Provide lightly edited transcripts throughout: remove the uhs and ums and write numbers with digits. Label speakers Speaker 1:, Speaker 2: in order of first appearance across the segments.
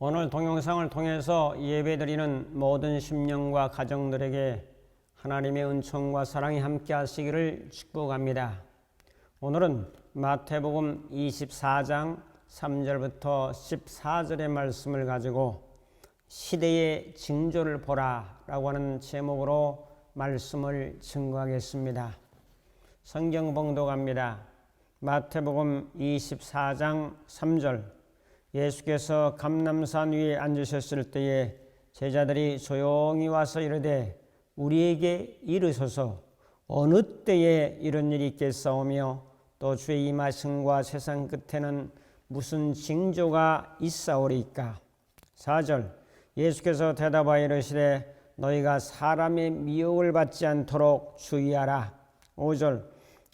Speaker 1: 오늘 동영상을 통해서 예배드리는 모든 심령과 가정들에게 하나님의 은총과 사랑이 함께 하시기를 축복합니다. 오늘은 마태복음 24장 3절부터 14절의 말씀을 가지고 시대의 징조를 보라 라고 하는 제목으로 말씀을 증거하겠습니다. 성경 봉독합니다. 마태복음 24장 3절 예수께서 감람산 위에 앉으셨을 때에 제자들이 조용히 와서 이르되 우리에게 이르소서 어느 때에 이런 일이 있겠사오며 또 주의 임하심과 세상 끝에는 무슨 징조가 있사오리이까. 4절 예수께서 대답하여 이르시되 너희가 사람의 미혹을 받지 않도록 주의하라. 5절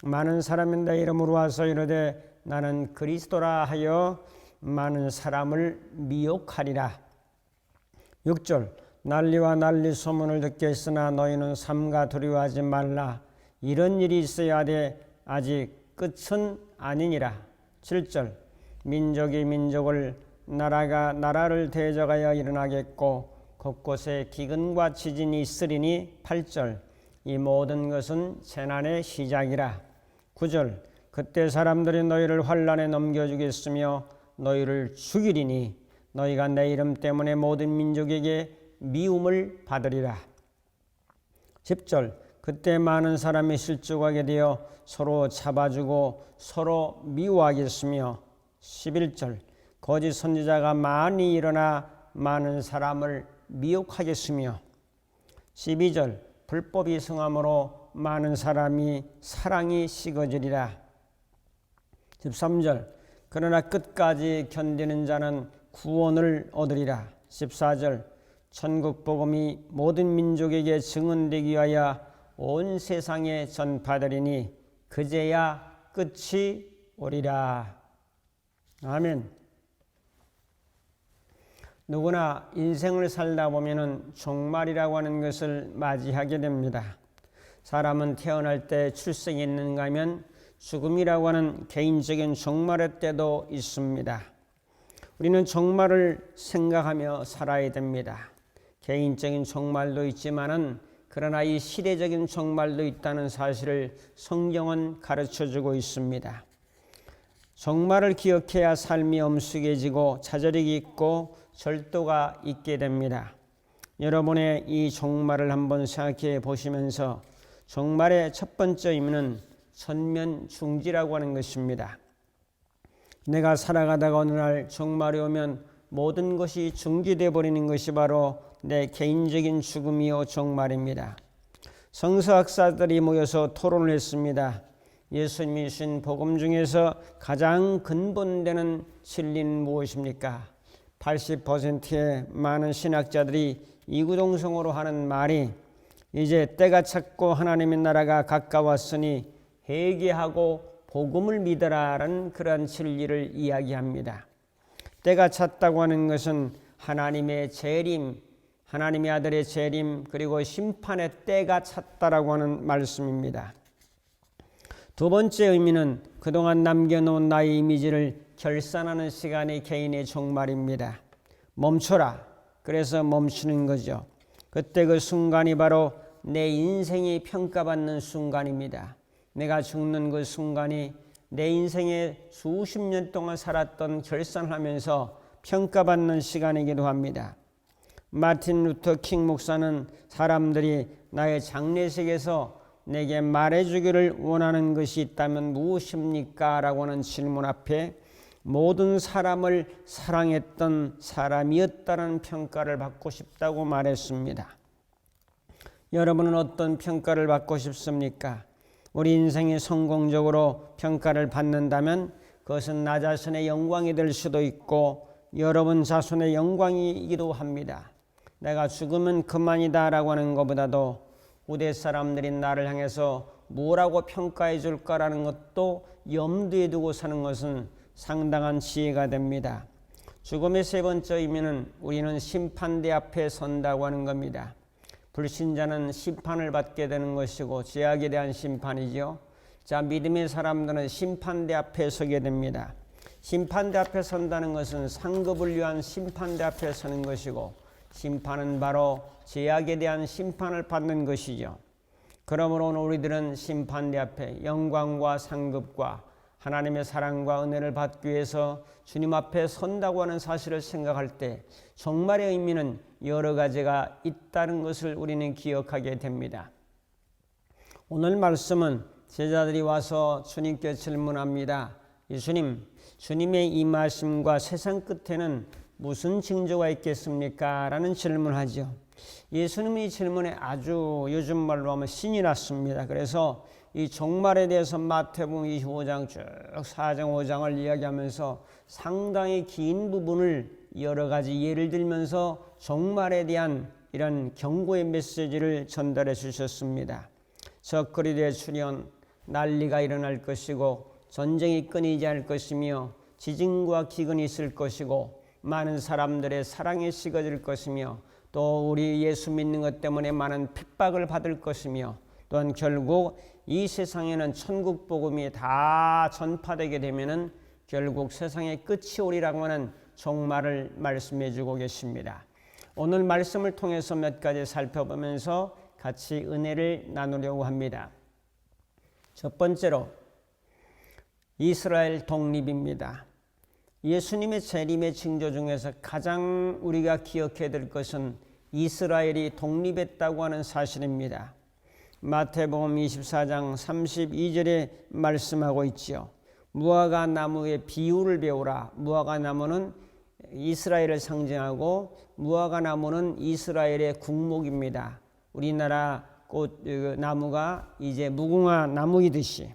Speaker 1: 많은 사람이 내 이름으로 와서 이르되 나는 그리스도라 하여 많은 사람을 미혹하리라. 6절 난리와 난리 소문을 듣겠으나 너희는 삼가 두려워하지 말라. 이런 일이 있어야 돼 아직 끝은 아니니라. 7절 민족이 민족을 나라가 나라를 대적하여 일어나겠고 곳곳에 기근과 지진이 있으리니. 8절 이 모든 것은 재난의 시작이라. 9절 그때 사람들이 너희를 환난에 넘겨주겠으며 너희를 죽이리니 너희가 내 이름 때문에 모든 민족에게 미움을 받으리라. 10절 그때 많은 사람이 실족하게 되어 서로 잡아주고 서로 미워하겠으며. 11절 거짓 선지자가 많이 일어나 많은 사람을 미혹하겠으며. 12절 불법이 성함으로 많은 사람이 사랑이 식어지리라. 13절 그러나 끝까지 견디는 자는 구원을 얻으리라. 14절 천국 복음이 모든 민족에게 증언되기 위하여 온 세상에 전파되리니 그제야 끝이 오리라. 아멘. 누구나 인생을 살다 보면은 종말이라고 하는 것을 맞이하게 됩니다. 사람은 태어날 때 출생이 있는가 하면 죽음이라고 하는 개인적인 종말의 때도 있습니다. 우리는 종말을 생각하며 살아야 됩니다. 개인적인 종말도 있지만은 그러나 이 시대적인 종말도 있다는 사실을 성경은 가르쳐주고 있습니다. 종말을 기억해야 삶이 엄숙해지고 자절이 있고 절도가 있게 됩니다. 여러분의 이 종말을 한번 생각해 보시면서 종말의 첫 번째 의미는 전면중지라고 하는 것입니다. 내가 살아가다가 어느 날 종말이 오면 모든 것이 중지되어 버리는 것이 바로 내 개인적인 죽음이요 종말입니다. 성서학자들이 모여서 토론을 했습니다. 예수님이 주신 복음 중에서 가장 근본되는 진리는 무엇입니까? 80%의 많은 신학자들이 이구동성으로 하는 말이 이제 때가 찼고 하나님의 나라가 가까웠으니 회개하고 복음을 믿으라라는 그러한 진리를 이야기합니다. 때가 찼다고 하는 것은 하나님의 재림, 하나님의 아들의 재림 그리고 심판의 때가 찼다라고 하는 말씀입니다. 두 번째 의미는 그동안 남겨놓은 나의 이미지를 결산하는 시간이 개인의 종말입니다. 멈춰라. 그래서 멈추는 거죠. 그때 그 순간이 바로 내 인생이 평가받는 순간입니다. 내가 죽는 그 순간이 내 인생에 수십 년 동안 살았던 결산을 하면서 평가받는 시간이기도 합니다. 마틴 루터 킹 목사는 사람들이 나의 장례식에서 내게 말해주기를 원하는 것이 있다면 무엇입니까? 라고 하는 질문 앞에 모든 사람을 사랑했던 사람이었다는 평가를 받고 싶다고 말했습니다. 여러분은 어떤 평가를 받고 싶습니까? 우리 인생이 성공적으로 평가를 받는다면 그것은 나 자신의 영광이 될 수도 있고 여러분 자손의 영광이기도 합니다. 내가 죽으면 그만이다 라고 하는 것보다도 후대 사람들이 나를 향해서 뭐라고 평가해 줄까라는 것도 염두에 두고 사는 것은 상당한 지혜가 됩니다. 죽음의 세 번째 의미는 우리는 심판대 앞에 선다고 하는 겁니다. 불신자는 심판을 받게 되는 것이고 죄악에 대한 심판이죠. 자, 믿음의 사람들은 심판대 앞에 서게 됩니다. 심판대 앞에 선다는 것은 상급을 위한 심판대 앞에 서는 것이고, 심판은 바로 죄악에 대한 심판을 받는 것이죠. 그러므로 오늘 우리들은 심판대 앞에 영광과 상급과 하나님의 사랑과 은혜를 받기 위해서 주님 앞에 선다고 하는 사실을 생각할 때 정말의 의미는 여러 가지가 있다는 것을 우리는 기억하게 됩니다. 오늘 말씀은 제자들이 와서 주님께 질문합니다. 예수님, 주님의 임하심과 세상 끝에는 무슨 징조가 있겠습니까? 라는 질문을 하죠. 예수님이 이 질문에 아주 요즘 말로 하면 신이 났습니다. 그래서 이 종말에 대해서 마태복음 25장 쭉 4장 5장을 이야기하면서 상당히 긴 부분을 여러 가지 예를 들면서 종말에 대한 이런 경고의 메시지를 전달해 주셨습니다. 적그리스도의 출현, 난리가 일어날 것이고 전쟁이 끊이지 않을 것이며 지진과 기근이 있을 것이고 많은 사람들의 사랑이 식어질 것이며 또 우리 예수 믿는 것 때문에 많은 핍박을 받을 것이며 또한 결국 이 세상에는 천국 복음이 다 전파되게 되면은 결국 세상의 끝이 오리라고 하는 종말을 말씀해 주고 계십니다. 오늘 말씀을 통해서 몇 가지 살펴보면서 같이 은혜를 나누려고 합니다. 첫 번째로 이스라엘 독립입니다. 예수님의 재림의 징조 중에서 가장 우리가 기억해야 될 것은 이스라엘이 독립했다고 하는 사실입니다. 마태복음 24장 32절에 말씀하고 있지요. 무화과 나무의 비유를 배우라. 무화과 나무는 이스라엘을 상징하고 무화과 나무는 이스라엘의 국목입니다. 우리나라 꽃 나무가 이제 무궁화 나무이듯이.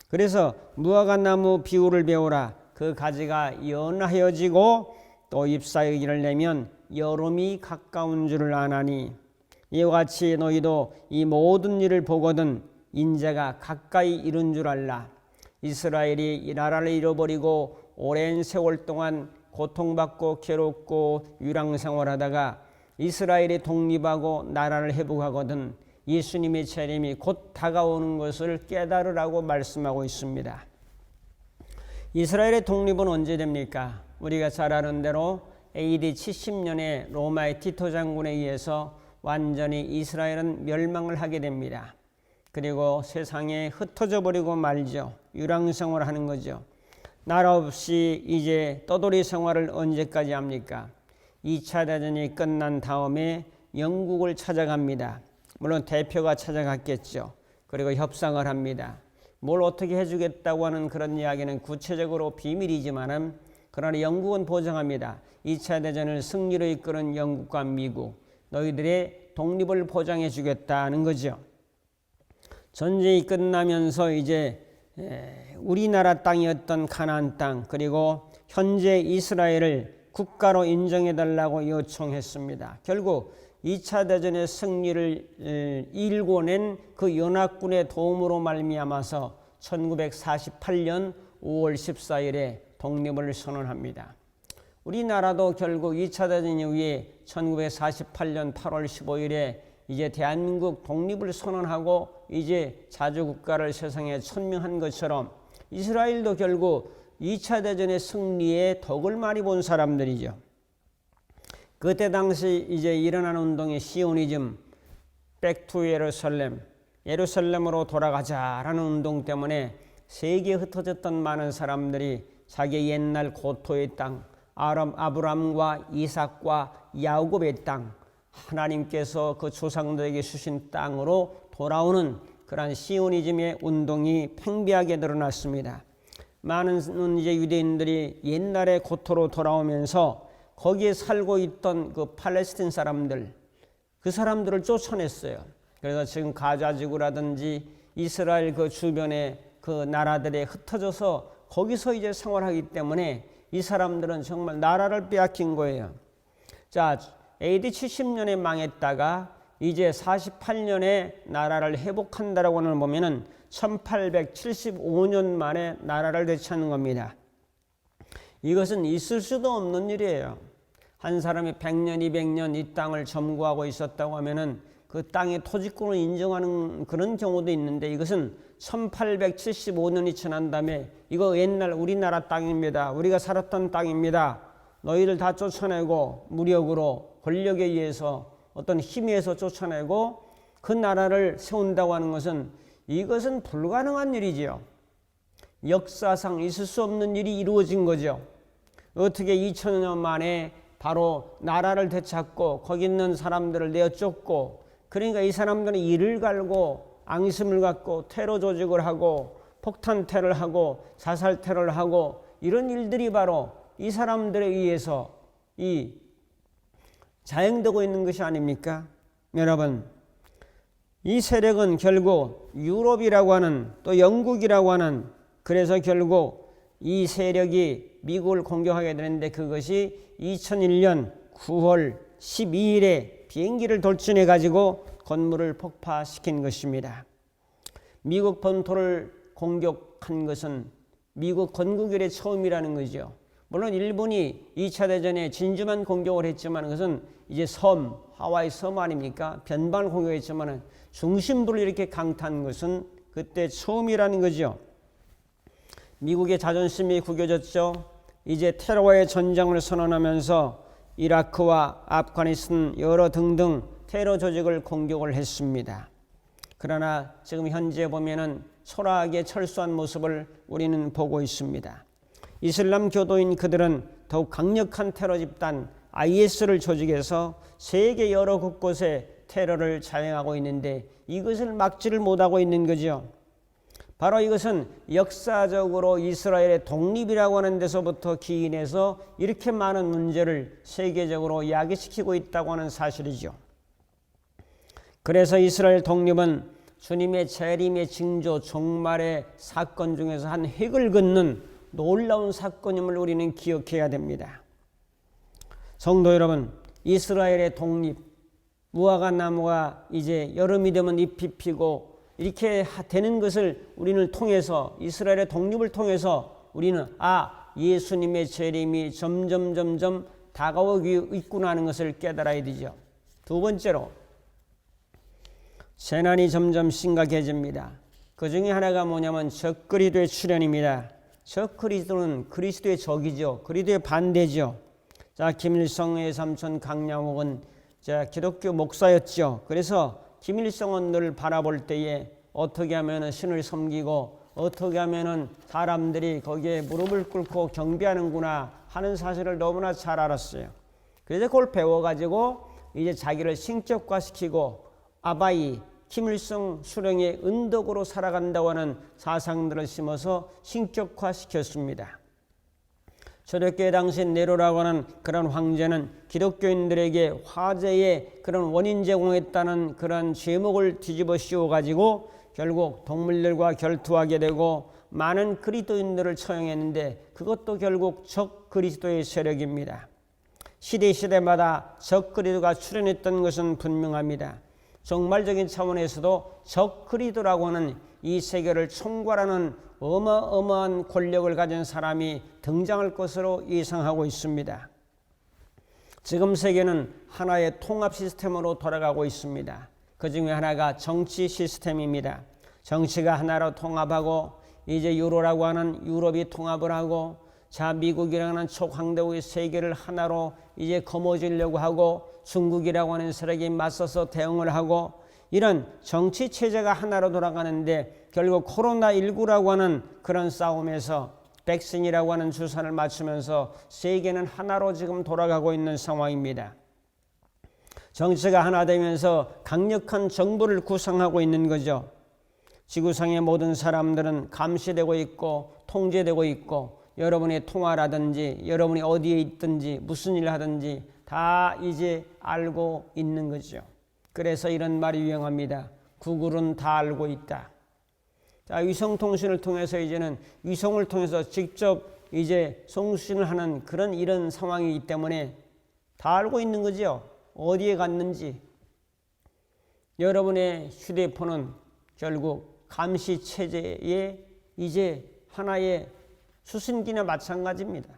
Speaker 1: 그래서 무화과 나무 비유를 배우라. 그 가지가 연하여지고 또 잎사귀를 내면 여름이 가까운 줄을 아나니 이와 같이 너희도 이 모든 일을 보거든 인자가 가까이 이른 줄 알라. 이스라엘이 이 나라를 잃어버리고 오랜 세월 동안 고통받고 괴롭고 유랑생활하다가 이스라엘이 독립하고 나라를 회복하거든 예수님의 재림이 곧 다가오는 것을 깨달으라고 말씀하고 있습니다. 이스라엘의 독립은 언제 됩니까? 우리가 잘 아는 대로 AD 70년에 로마의 티토 장군에 의해서 완전히 이스라엘은 멸망을 하게 됩니다. 그리고 세상에 흩어져 버리고 말죠. 유랑생활을 하는 거죠. 나라 없이 이제 떠돌이 생활을 언제까지 합니까? 2차 대전이 끝난 다음에 영국을 찾아갑니다. 물론 대표가 찾아갔겠죠. 그리고 협상을 합니다. 뭘 어떻게 해주겠다고 하는 그런 이야기는 구체적으로 비밀이지만은 그러나 영국은 보장합니다. 2차 대전을 승리로 이끄는 영국과 미국, 너희들의 독립을 보장해 주겠다는 거죠. 전쟁이 끝나면서 이제 우리나라 땅이었던 가나안 땅 그리고 현재 이스라엘을 국가로 인정해 달라고 요청했습니다. 결국 2차 대전의 승리를 일궈낸 그 연합군의 도움으로 말미암아서 1948년 5월 14일에 독립을 선언합니다. 우리나라도 결국 2차 대전 이후에 1948년 8월 15일에 이제 대한민국 독립을 선언하고 이제 자주국가를 세상에 천명한 것처럼 이스라엘도 결국 2차 대전의 승리에 덕을 많이 본 사람들이죠. 그때 당시 이제 일어나는 운동이 시오니즘, 백투 예루살렘으로 돌아가자라는 운동 때문에 세계에 흩어졌던 많은 사람들이 자기 옛날 고토의 땅, 아브람과 이삭과 야곱의 땅, 하나님께서 그 조상들에게 주신 땅으로 돌아오는 그러한 시오니즘의 운동이 팽배하게 드러났습니다. 많은 이제 유대인들이 옛날의 고토로 돌아오면서 거기에 살고 있던 그 팔레스틴 사람들, 그 사람들을 쫓아냈어요. 그래서 지금 가자 지구라든지 이스라엘 그 주변의 그 나라들에 흩어져서 거기서 이제 생활하기 때문에 이 사람들은 정말 나라를 빼앗긴 거예요. 자, AD 70년에 망했다가 이제 48년에 나라를 회복한다라고 하는 보면은 1875년 만에 나라를 되찾는 겁니다. 이것은 있을 수도 없는 일이에요. 한 사람이 100년, 200년 이 땅을 점거하고 있었다고 하면은 그 땅의 토지권을 인정하는 그런 경우도 있는데, 이것은 1875년이 지난 다음에 이거 옛날 우리나라 땅입니다. 우리가 살았던 땅입니다. 너희를 다 쫓아내고 무력으로 권력에 의해서 어떤 힘에 의해서 쫓아내고 그 나라를 세운다고 하는 것은, 이것은 불가능한 일이지요. 역사상 있을 수 없는 일이 이루어진 거죠. 어떻게 2000년 만에 바로 나라를 되찾고 거기 있는 사람들을 내어 쫓고, 그러니까 이 사람들은 이를 갈고 앙심을 갖고 테러 조직을 하고 폭탄 테러를 하고 자살 테러를 하고, 이런 일들이 바로 이 사람들에 의해서 이 자행되고 있는 것이 아닙니까? 여러분, 이 세력은 결국 유럽이라고 하는, 또 영국이라고 하는, 그래서 결국 이 세력이 미국을 공격하게 되는데, 그것이 2001년 9월 12일에 비행기를 돌진해 가지고 건물을 폭파시킨 것입니다. 미국 본토를 공격한 것은 미국 건국 이래 처음이라는 거죠. 물론 일본이 2차 대전에 진주만 공격을 했지만, 그것은 이제 섬, 하와이 섬 아닙니까? 변방을 공격했지만 중심부를 이렇게 강타한 것은 그때 처음이라는 거죠. 미국의 자존심이 구겨졌죠. 이제 테러와의 전쟁을 선언하면서 이라크와 아프가니스탄 여러 등등 테러 조직을 공격을 했습니다. 그러나 지금 현재 보면은 초라하게 철수한 모습을 우리는 보고 있습니다. 이슬람 교도인 그들은 더욱 강력한 테러 집단 IS를 조직해서 세계 여러 곳곳에 테러를 자행하고 있는데, 이것을 막지를 못하고 있는 거죠. 바로 이것은 역사적으로 이스라엘의 독립이라고 하는 데서부터 기인해서 이렇게 많은 문제를 세계적으로 야기시키고 있다고 하는 사실이죠. 그래서 이스라엘 독립은 주님의 재림의 징조, 종말의 사건 중에서 한 획을 긋는 놀라운 사건임을 우리는 기억해야 됩니다. 성도 여러분, 이스라엘의 독립, 무화과 나무가 이제 여름이 되면 잎이 피고 이렇게 되는 것을 우리는 통해서, 이스라엘의 독립을 통해서 우리는 예수님의 재림이 점점 다가오고 있구나 하는 것을 깨달아야 되죠. 두 번째로, 재난이 점점 심각해집니다. 그 중에 하나가 뭐냐면 적그리스도의 출현입니다. 적그리스도는 그리스도의 적이죠. 그리스도의 반대죠. 자, 김일성의 삼촌 강양옥은 기독교 목사였죠. 그래서 김일성은 늘 바라볼 때에 어떻게 하면 신을 섬기고 어떻게 하면 사람들이 거기에 무릎을 꿇고 경배하는구나 하는 사실을 너무나 잘 알았어요. 그래서 그걸 배워가지고 이제 자기를 신격화시키고 아바이 김일성 수령의 은덕으로 살아간다고 하는 사상들을 심어서 신격화시켰습니다. 초대교회 당시 네로라고 하는 그런 황제는 기독교인들에게 화재의 그런 원인 제공했다는 그런 제목을 뒤집어 씌워가지고 결국 동물들과 결투하게 되고 많은 그리스도인들을 처형했는데, 그것도 결국 적그리스도의 세력입니다. 시대마다 적그리스도가 출현했던 것은 분명합니다. 종말적인 차원에서도 적그리스도라고 하는 이 세계를 총괄하는 어마어마한 권력을 가진 사람이 등장할 것으로 예상하고 있습니다. 지금 세계는 하나의 통합 시스템으로 돌아가고 있습니다. 그 중에 하나가 정치 시스템입니다. 정치가 하나로 통합하고 이제 유로라고 하는 유럽이 통합을 하고, 자, 미국이라는 초강대국의 세계를 하나로 이제 거머쥐려고 하고, 중국이라고 하는 세력이 맞서서 대응을 하고, 이런 정치 체제가 하나로 돌아가는데, 결국 코로나19라고 하는 그런 싸움에서 백신이라고 하는 주사를 맞추면서 세계는 하나로 지금 돌아가고 있는 상황입니다. 정치가 하나 되면서 강력한 정부를 구성하고 있는 거죠. 지구상의 모든 사람들은 감시되고 있고 통제되고 있고, 여러분의 통화라든지 여러분이 어디에 있든지 무슨 일을 하든지 다 이제 알고 있는 거죠. 그래서 이런 말이 유행합니다. 구글은 다 알고 있다. 자, 위성통신을 통해서 이제는 위성을 통해서 직접 이제 송신을 하는 그런 이런 상황이기 때문에 다 알고 있는 거죠. 어디에 갔는지. 여러분의 휴대폰은 결국 감시 체제의 이제 하나의 수신기나 마찬가지입니다.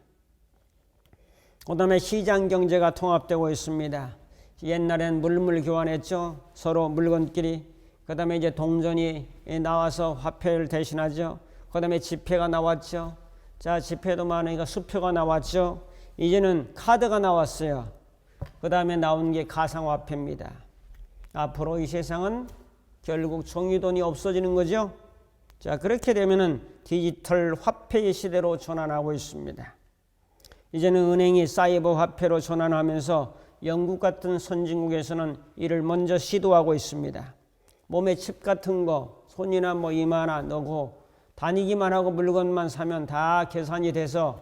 Speaker 1: 그 다음에 시장 경제가 통합되고 있습니다. 옛날엔 물물 교환했죠. 서로 물건끼리. 그 다음에 이제 동전이 나와서 화폐를 대신하죠. 그 다음에 지폐가 나왔죠. 자, 지폐도 많으니까 수표가 나왔죠. 이제는 카드가 나왔어요. 그 다음에 나온 게 가상화폐입니다. 앞으로 이 세상은 결국 종이돈이 없어지는 거죠. 자, 그렇게 되면은 디지털 화폐의 시대로 전환하고 있습니다. 이제는 은행이 사이버 화폐로 전환하면서 영국 같은 선진국에서는 이를 먼저 시도하고 있습니다. 몸에 칩 같은 거 손이나 뭐 이마나 넣고 다니기만 하고 물건만 사면 다 계산이 돼서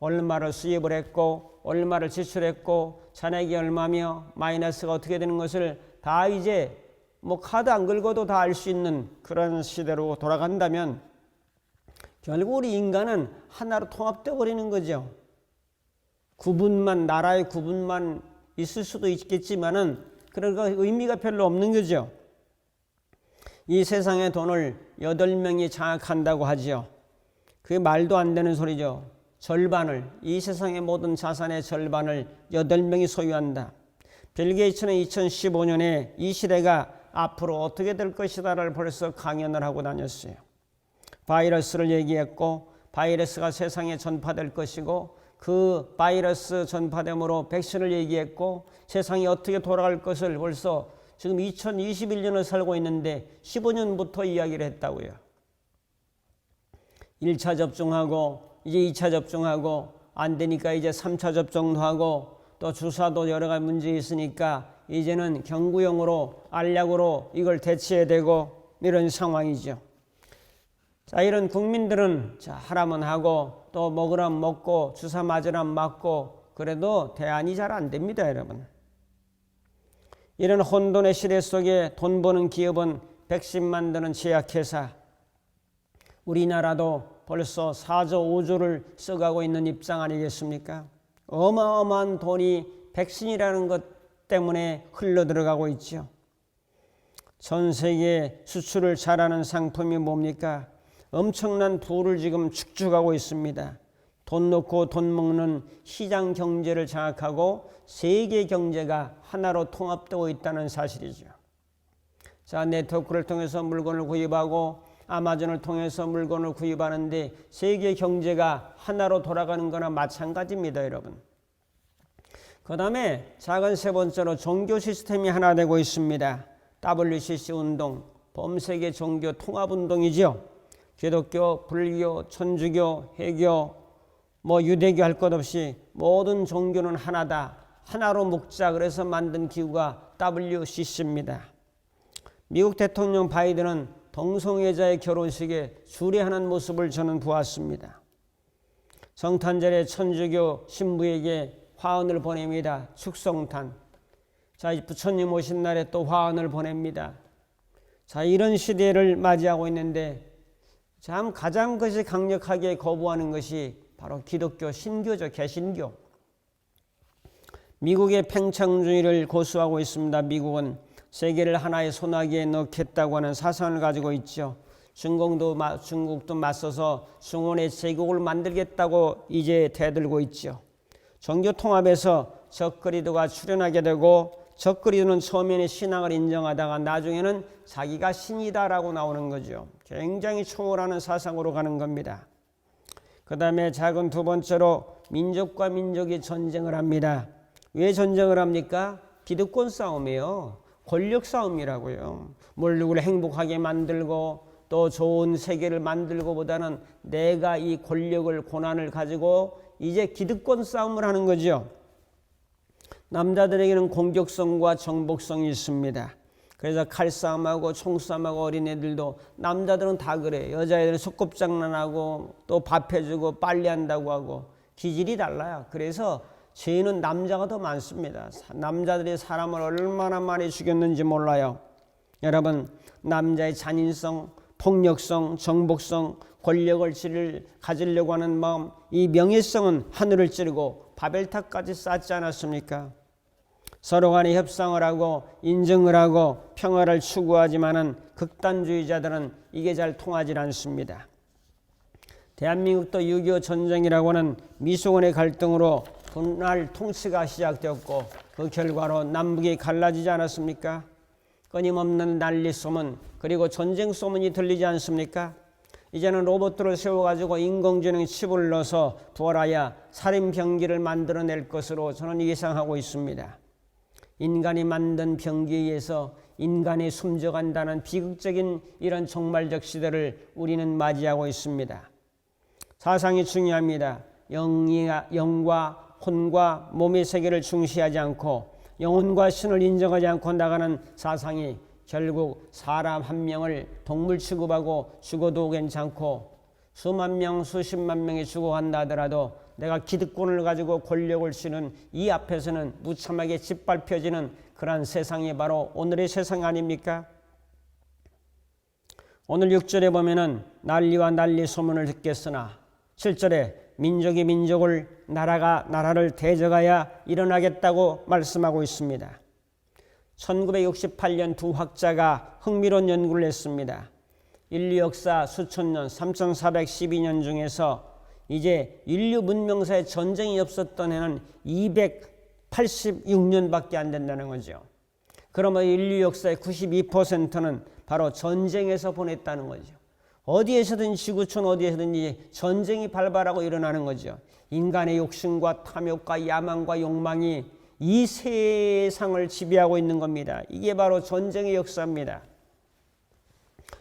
Speaker 1: 얼마를 수입을 했고 얼마를 지출했고 잔액이 얼마며 마이너스가 어떻게 되는 것을 다 이제 뭐 카드 안 긁어도 다 알 수 있는 그런 시대로 돌아간다면 결국 우리 인간은 하나로 통합되어 버리는 거죠. 구분만 나라의 구분만 있을 수도 있겠지만은 그러니까 의미가 별로 없는 거죠. 이 세상의 돈을 8명이 장악한다고 하죠. 그게 말도 안 되는 소리죠. 절반을, 이 세상의 모든 자산의 절반을 8명이 소유한다. 빌 게이츠는 2015년에 이 시대가 앞으로 어떻게 될 것이다를 벌써 강연을 하고 다녔어요. 바이러스를 얘기했고 바이러스가 세상에 전파될 것이고 그 바이러스 전파됨으로 백신을 얘기했고 세상이 어떻게 돌아갈 것을 벌써 지금 2021년을 살고 있는데 15년부터 이야기를 했다고요. 1차 접종하고 이제 2차 접종하고 안 되니까 이제 3차 접종도 하고 또 주사도 여러 가지 문제 있으니까 이제는 경구용으로 알약으로 이걸 대체해야 되고 이런 상황이죠. 자, 이런 국민들은 자, 하라면 하고 또 먹으라면 먹고 주사 맞으라면 맞고 그래도 대안이 잘 안 됩니다, 여러분. 이런 혼돈의 시대 속에 돈 버는 기업은 백신 만드는 제약회사, 우리나라도 벌써 4조 5조를 써가고 있는 입장 아니겠습니까? 어마어마한 돈이 백신이라는 것 때문에 흘러들어가고 있죠. 전 세계 수출을 잘하는 상품이 뭡니까? 엄청난 부를 지금 축적하고 있습니다. 돈 놓고 돈 먹는 시장 경제를 장악하고 세계 경제가 하나로 통합되고 있다는 사실이죠. 자, 네트워크를 통해서 물건을 구입하고 아마존을 통해서 물건을 구입하는데 세계 경제가 하나로 돌아가는 거나 마찬가지입니다, 여러분. 그 다음에 작은 세 번째로 종교 시스템이 하나 되고 있습니다. WCC 운동, 범세계 종교 통합 운동이죠. 기독교, 불교, 천주교, 해교, 유대교 할 것 없이 모든 종교는 하나다. 하나로 묶자. 그래서 만든 기구가 WCC입니다. 미국 대통령 바이든은 동성애자의 결혼식에 주례하는 모습을 저는 보았습니다. 성탄절에 천주교 신부에게 화환을 보냅니다. 축성탄. 자, 부처님 오신 날에 또 화환을 보냅니다. 자, 이런 시대를 맞이하고 있는데 참 가장 것이 강력하게 거부하는 것이 바로 기독교 신교죠. 개신교. 미국의 팽창주의를 고수하고 있습니다. 미국은 세계를 하나의 소나기에 넣겠다고 하는 사상을 가지고 있죠. 중국도 맞서서 중원의 제국을 만들겠다고 이제 대들고 있죠. 종교 통합에서 적그리스도가 출현하게 되고 적그리스도는 처음에는 신앙을 인정하다가 나중에는 자기가 신이다라고 나오는 거죠. 굉장히 초월하는 사상으로 가는 겁니다. 그 다음에 작은 두 번째로 민족과 민족이 전쟁을 합니다. 왜 전쟁을 합니까? 기득권 싸움이에요. 권력 싸움이라고요. 뭘 누구를 행복하게 만들고 또 좋은 세계를 만들고 보다는 내가 이 권력을 고난을 가지고 이제 기득권 싸움을 하는 거죠. 남자들에게는 공격성과 정복성이 있습니다. 그래서 칼싸움하고 총싸움하고 어린애들도 남자들은 다 그래. 여자애들은 소꿉장난하고 또 밥해주고 빨래한다고 하고 기질이 달라요. 그래서 죄는 남자가 더 많습니다. 남자들이 사람을 얼마나 많이 죽였는지 몰라요. 여러분, 남자의 잔인성, 폭력성, 정복성, 권력을 가지려고 하는 마음, 이 명예성은 하늘을 찌르고 바벨탑까지 쌓지 않았습니까? 서로 간에 협상을 하고 인정을 하고 평화를 추구하지만은 극단주의자들은 이게 잘 통하지 않습니다. 대한민국도 6.25 전쟁이라고 하는 미소원의 갈등으로 분할 통치가 시작되었고 그 결과로 남북이 갈라지지 않았습니까? 끊임없는 난리 소문 그리고 전쟁 소문이 들리지 않습니까? 이제는 로봇들을 세워가지고 인공지능 칩을 넣어서 부활하여 살인 병기를 만들어낼 것으로 저는 예상하고 있습니다. 인간이 만든 병기에 의해서 인간이 숨져간다는 비극적인 이런 종말적 시대를 우리는 맞이하고 있습니다. 사상이 중요합니다. 영과 혼과 몸의 세계를 중시하지 않고 영혼과 신을 인정하지 않고 나가는 사상이 결국 사람 한 명을 동물 취급하고 죽어도 괜찮고 수만 명 수십만 명이 죽어간다 하더라도 내가 기득권을 가지고 권력을 쥐는 이 앞에서는 무참하게 짓밟혀지는 그러한 세상이 바로 오늘의 세상 아닙니까? 오늘 6절에 보면은 난리와 난리 소문을 듣겠으나 7절에 민족이 민족을 나라가 나라를 대적하여 일어나겠다고 말씀하고 있습니다. 1968년 두 학자가 흥미로운 연구를 했습니다. 인류 역사 수천 년 3412년 중에서 이제 인류 문명사에 전쟁이 없었던 해는 286년밖에 안 된다는 거죠. 그러면 인류 역사의 92%는 바로 전쟁에서 보냈다는 거죠. 어디에서든 지구촌 어디에서든지 전쟁이 발발하고 일어나는 거죠. 인간의 욕심과 탐욕과 야망과 욕망이 이 세상을 지배하고 있는 겁니다. 이게 바로 전쟁의 역사입니다.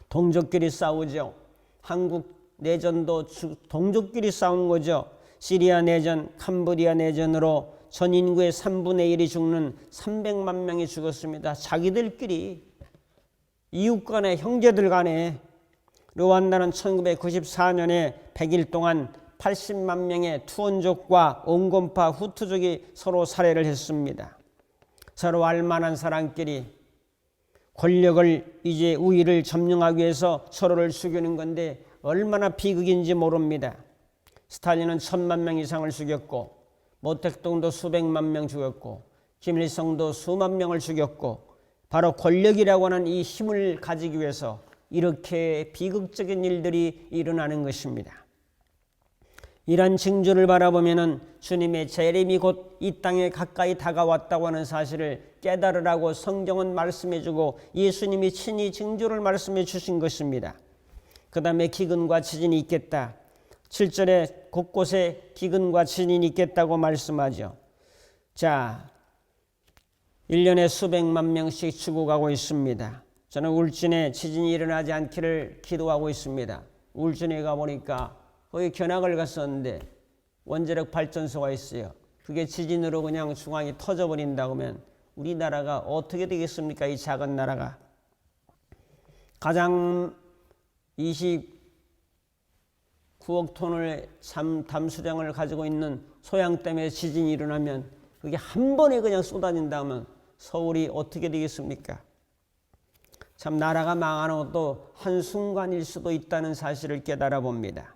Speaker 1: 동족끼리 싸우죠. 한국 내전도 동족끼리 싸운 거죠. 시리아 내전, 캄보디아 내전으로 전 인구의 3분의 1이 죽는 300만 명이 죽었습니다. 자기들끼리 이웃 간에 형제들 간에. 르완다는 1994년에 100일 동안 80만 명의 투혼족과 온건파 후투족이 서로 살해를 했습니다. 서로 알만한 사람끼리 권력을 이제 우위를 점령하기 위해서 서로를 죽이는 건데 얼마나 비극인지 모릅니다. 스탈린은 1000만 명 이상을 죽였고 모택동도 수백만 명 죽였고 김일성도 수만 명을 죽였고 바로 권력이라고 하는 이 힘을 가지기 위해서 이렇게 비극적인 일들이 일어나는 것입니다. 이런 징조를 바라보면 주님의 재림이 곧 이 땅에 가까이 다가왔다고 하는 사실을 깨달으라고 성경은 말씀해주고 예수님이 친히 징조를 말씀해 주신 것입니다. 그 다음에 기근과 지진이 있겠다. 7절에 곳곳에 기근과 지진이 있겠다고 말씀하죠. 자, 1년에 수백만 명씩 죽어가고 있습니다. 저는 울진에 지진이 일어나지 않기를 기도하고 있습니다. 울진에 가보니까 거기 견학을 갔었는데 원자력 발전소가 있어요. 그게 지진으로 그냥 중앙이 터져버린다고 하면 우리나라가 어떻게 되겠습니까? 이 작은 나라가. 가장 29억 톤의 담수량을 가지고 있는 소양댐에 지진이 일어나면 그게 한 번에 그냥 쏟아진다면 서울이 어떻게 되겠습니까? 참 나라가 망하는 것도 한순간일 수도 있다는 사실을 깨달아 봅니다.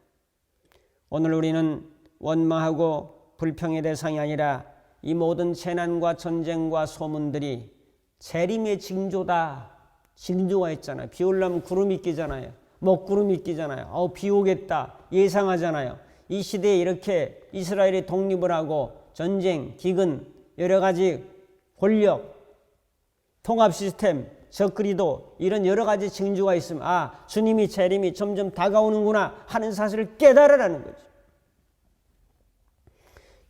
Speaker 1: 오늘 우리는 원망하고 불평의 대상이 아니라 이 모든 재난과 전쟁과 소문들이 재림의 징조다. 징조가 있잖아요. 비 올라면 구름이 끼잖아요. 먹구름이 끼잖아요. 비 오겠다. 예상하잖아요. 이 시대에 이렇게 이스라엘이 독립을 하고 전쟁, 기근, 여러 가지 권력, 통합 시스템, 적그리도 이런 여러 가지 징조가 있으면 주님이 재림이 점점 다가오는구나 하는 사실을 깨달으라는 거죠.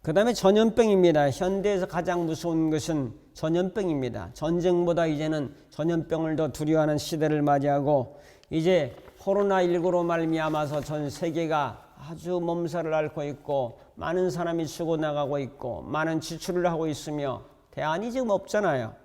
Speaker 1: 그 다음에 전염병입니다. 현대에서 가장 무서운 것은 전염병입니다. 전쟁보다 이제는 전염병을 더 두려워하는 시대를 맞이하고 이제 코로나19로 말미암아서 전 세계가 아주 몸살을 앓고 있고 많은 사람이 죽어나가고 있고 많은 지출을 하고 있으며 대안이 지금 없잖아요.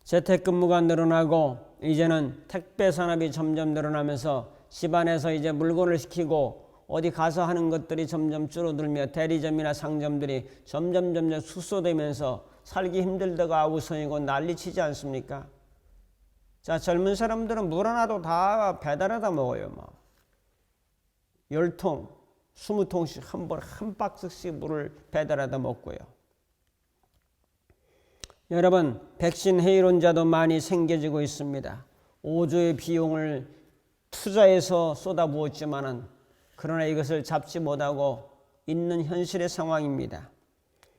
Speaker 1: 재택근무가 늘어나고 이제는 택배 산업이 점점 늘어나면서 집안에서 이제 물건을 시키고 어디 가서 하는 것들이 점점 줄어들며 대리점이나 상점들이 점점 축소되면서 살기 힘들다가 우선이고 난리치지 않습니까? 자, 젊은 사람들은 물 하나도 다 배달하다 먹어요. 10통, 20통씩 한 번에 한 박스씩 물을 배달하다 먹고요. 여러분, 백신 해이론자도 많이 생겨지고 있습니다. 5조의 비용을 투자해서 쏟아부었지만은 그러나 이것을 잡지 못하고 있는 현실의 상황입니다.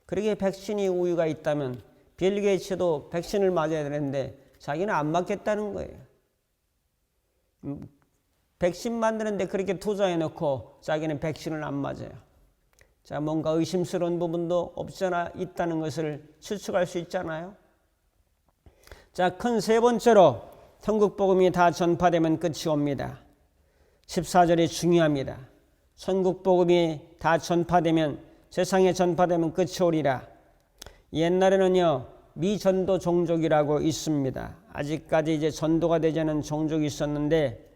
Speaker 1: 그렇게 백신이 우위가 있다면 빌 게이츠도 백신을 맞아야 되는데 자기는 안 맞겠다는 거예요. 백신 만드는데 그렇게 투자해놓고 자기는 백신을 안 맞아요. 자, 뭔가 의심스러운 부분도 없잖아 있다는 것을 추측할 수 있잖아요. 자, 큰 세 번째로 천국 복음이 다 전파되면 끝이 옵니다. 14절이 중요합니다. 천국 복음이 다 전파되면, 세상에 전파되면 끝이 오리라. 옛날에는요, 미전도 종족이라고 있습니다. 아직까지 이제 전도가 되지 않은 종족이 있었는데,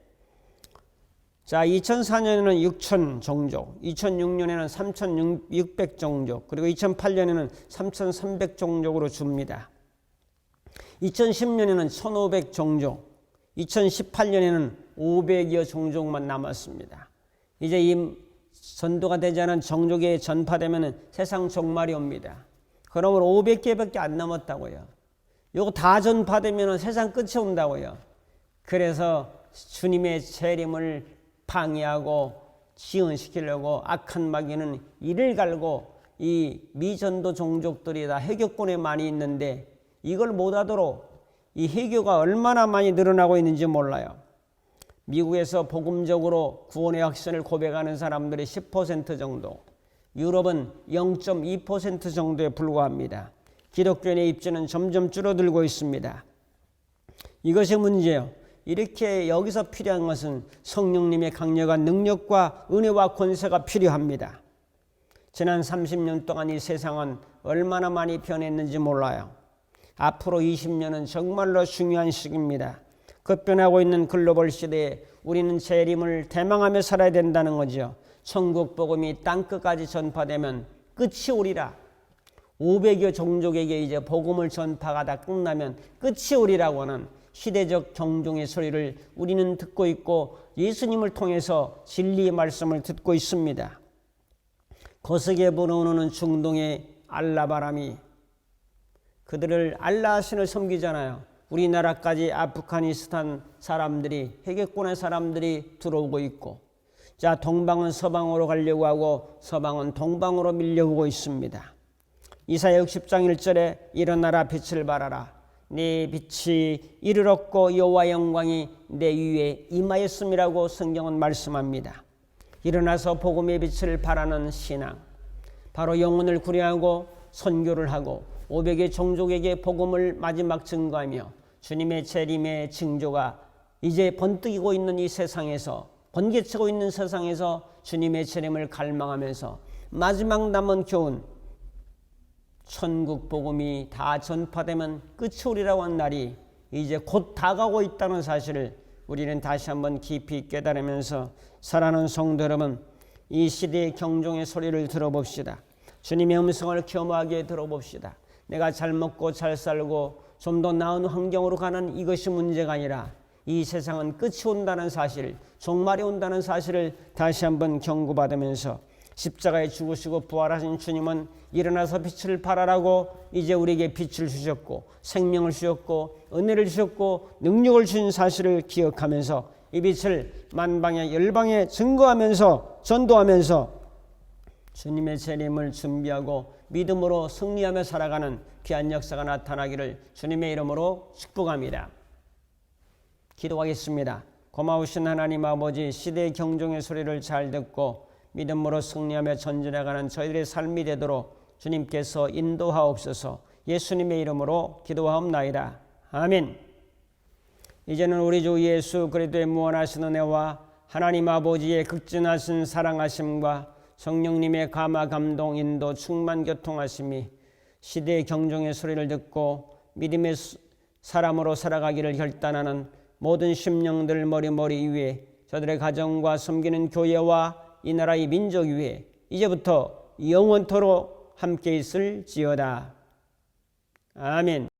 Speaker 1: 자, 2004년에는 6,000 종족, 2006년에는 3,600 종족, 그리고 2008년에는 3,300 종족으로 줍니다. 2010년에는 1,500 종족, 2018년에는 500여 종족만 남았습니다. 이제 이 전도가 되지 않은 종족에 전파되면 세상 종말이 옵니다. 그러므로 500개밖에 안 남았다고요. 이거 다 전파되면 세상 끝이 온다고요. 그래서 주님의 재림을 방해하고 지연시키려고 악한 마귀는 이를 갈고 이 미전도 종족들이 다 해교권에 많이 있는데 이걸 못하도록 이 해교가 얼마나 많이 늘어나고 있는지 몰라요. 미국에서 복음적으로 구원의 확신을 고백하는 사람들이 10% 정도, 유럽은 0.2% 정도에 불과합니다. 기독교인의 입지는 점점 줄어들고 있습니다. 이것이 문제예요. 이렇게 여기서 필요한 것은 성령님의 강력한 능력과 은혜와 권세가 필요합니다. 지난 30년 동안 이 세상은 얼마나 많이 변했는지 몰라요. 앞으로 20년은 정말로 중요한 시기입니다. 급변하고 있는 글로벌 시대에 우리는 재림을 대망하며 살아야 된다는 거죠. 천국 복음이 땅끝까지 전파되면 끝이 오리라. 500여 종족에게 이제 복음을 전파가 다 끝나면 끝이 오리라고 하는 시대적 경종의 소리를 우리는 듣고 있고 예수님을 통해서 진리의 말씀을 듣고 있습니다. 거세게 불어오는 중동의 알라바람이 그들을 알라 신을 섬기잖아요. 우리나라까지 아프가니스탄 사람들이, 해결권의 사람들이 들어오고 있고, 자, 동방은 서방으로 가려고 하고 서방은 동방으로 밀려오고 있습니다. 이사야 60장 1절에 일어나라 빛을 발하라. 네 빛이 이르렀고 여호와 영광이 내 위에 임하였음이라고 성경은 말씀합니다. 일어나서 복음의 빛을 발하는 신앙, 바로 영혼을 구려하고 선교를 하고 500의 종족에게 복음을 마지막 증거하며 주님의 재림의 징조가 이제 번뜩이고 있는 이 세상에서, 번개치고 있는 세상에서 주님의 재림을 갈망하면서 마지막 남은 교훈, 천국 복음이 다 전파되면 끝이 오리라고 한 날이 이제 곧 다가오고 있다는 사실을 우리는 다시 한번 깊이 깨달으면서 사랑하는 성도 여러분, 이 시대의 경종의 소리를 들어봅시다. 주님의 음성을 겸허하게 들어봅시다. 내가 잘 먹고 잘 살고 좀 더 나은 환경으로 가는 이것이 문제가 아니라 이 세상은 끝이 온다는 사실, 종말이 온다는 사실을 다시 한번 경고받으면서 십자가에 죽으시고 부활하신 주님은 일어나서 빛을 발하라고 이제 우리에게 빛을 주셨고 생명을 주셨고 은혜를 주셨고 능력을 주신 사실을 기억하면서 이 빛을 만방에 열방에 증거하면서 전도하면서 주님의 재림을 준비하고 믿음으로 승리하며 살아가는 귀한 역사가 나타나기를 주님의 이름으로 축복합니다. 기도하겠습니다. 고마우신 하나님 아버지, 시대의 경종의 소리를 잘 듣고 믿음으로 승리하며 전진해가는 저희들의 삶이 되도록 주님께서 인도하옵소서. 예수님의 이름으로 기도하옵나이다. 아멘. 이제는 우리 주 예수 그리스도의 무한하신 은혜와 하나님 아버지의 극진하신 사랑하심과 성령님의 감화 감동 인도 충만 교통하심이 시대의 경종의 소리를 듣고 믿음의 사람으로 살아가기를 결단하는 모든 심령들 머리머리 위에, 저들의 가정과 섬기는 교회와 이 나라의 민족 위에 이제부터 영원토록 함께 있을지어다. 아멘.